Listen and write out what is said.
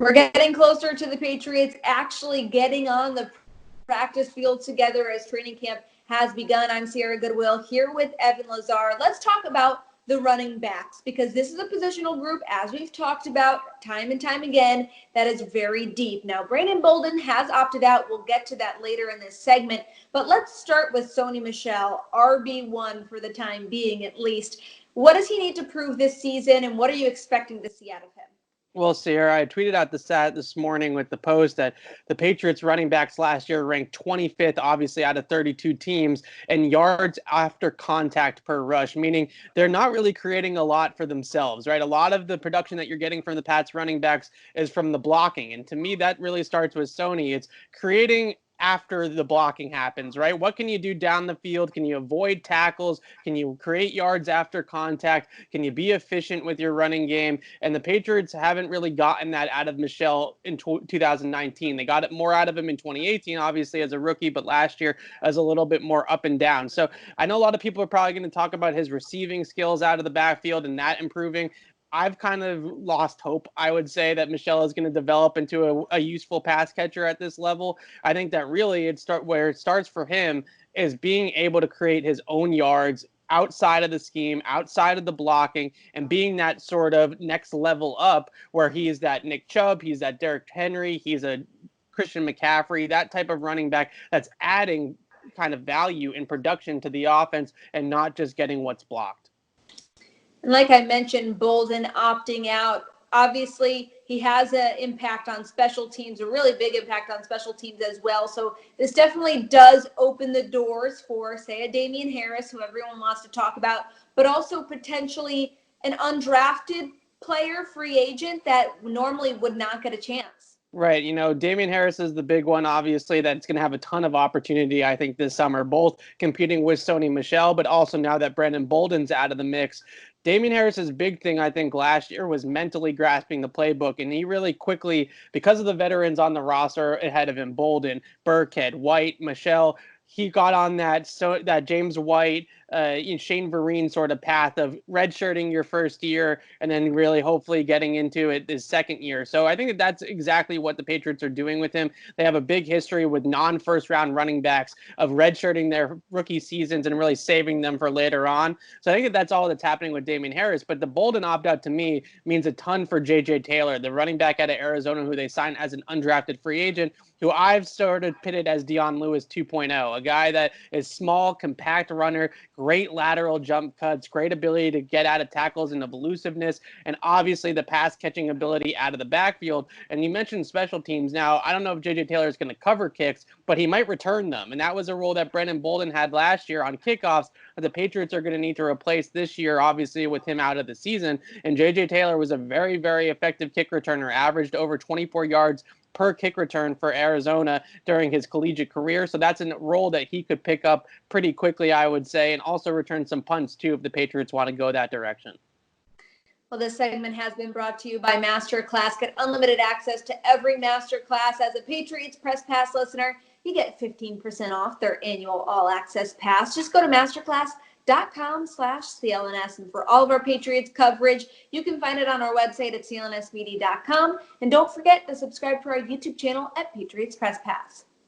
We're getting closer to the Patriots actually getting on the practice field together as training camp has begun. I'm Sierra Goodwill here with Evan Lazar. Let's talk about the running backs, because this is a positional group, as we've talked about time and time again, that is very deep. Now, Brandon Bolden has opted out. We'll get to that later in this segment. But let's start with Sony Michel, RB1 for the time being at least. What does he need to prove this season, and what are you expecting to see out of him? Well, Sierra, I tweeted out the stat this morning with the post that the Patriots running backs last year ranked 25th, obviously, out of 32 teams, in yards after contact per rush, meaning they're not really creating a lot for themselves, right? A lot of the production that you're getting from the Pats running backs is from the blocking. And to me, that really starts with Sony. It's creating after the blocking happens, right? What can you do down the field? Can you avoid tackles? Can you create yards after contact? Can you be efficient with your running game? And the Patriots haven't really gotten that out of Michel in 2019. They got it more out of him in 2018, obviously, as a rookie, but last year as a little bit more up and down. So I know a lot of people are probably going to talk about his receiving skills out of the backfield and that improving. I've kind of lost hope, I would say, that Michel is going to develop into a useful pass catcher at this level. I think that really where it starts for him is being able to create his own yards outside of the scheme, outside of the blocking, and being that sort of next level up where he is that Nick Chubb, he's that Derrick Henry, he's a Christian McCaffrey, that type of running back that's adding kind of value in production to the offense and not just getting what's blocked. And like I mentioned, Bolden opting out. Obviously, he has an impact on special teams, a really big impact on special teams as well. So this definitely does open the doors for, say, a Damien Harris, who everyone wants to talk about, but also potentially an undrafted player, free agent, that normally would not get a chance. Right. Damien Harris is the big one, obviously, that's going to have a ton of opportunity, I think, this summer, both competing with Sony Michel, but also now that Brandon Bolden's out of the mix. Damien Harris's big thing, I think, last year was mentally grasping the playbook, and he really quickly, because of the veterans on the roster ahead of him, Bolden, Burkhead, White, Michel, he got on that James White, Shane Vereen sort of path of redshirting your first year and then really hopefully getting into it his second year. So I think that's exactly what the Patriots are doing with him. They have a big history with non-first round running backs of redshirting their rookie seasons and really saving them for later on. So I think that's all that's happening with Damien Harris. But the Bolden opt-out to me means a ton for J.J. Taylor, the running back out of Arizona who they signed as an undrafted free agent, who I've sort of pitted as Dion Lewis 2.0, a guy that is small, compact runner, great lateral jump cuts, great ability to get out of tackles and of elusiveness, and obviously the pass catching ability out of the backfield. And you mentioned special teams. Now, I don't know if J.J. Taylor is going to cover kicks, but he might return them. And that was a role that Brandon Bolden had last year on kickoffs that the Patriots are going to need to replace this year, obviously, with him out of the season. And J.J. Taylor was a very, very effective kick returner, averaged over 24 yards per kick return for Arizona during his collegiate career. So that's a role that he could pick up pretty quickly, I would say, and also return some punts, too, if the Patriots want to go that direction. Well, this segment has been brought to you by Masterclass. Get unlimited access to every Masterclass. As a Patriots Press Pass listener, you get 15% off their annual all-access pass. Just go to masterclass.com/CLNS. And for all of our Patriots coverage, you can find it on our website at clnsmedia.com. And don't forget to subscribe to our YouTube channel at Patriots Press Pass.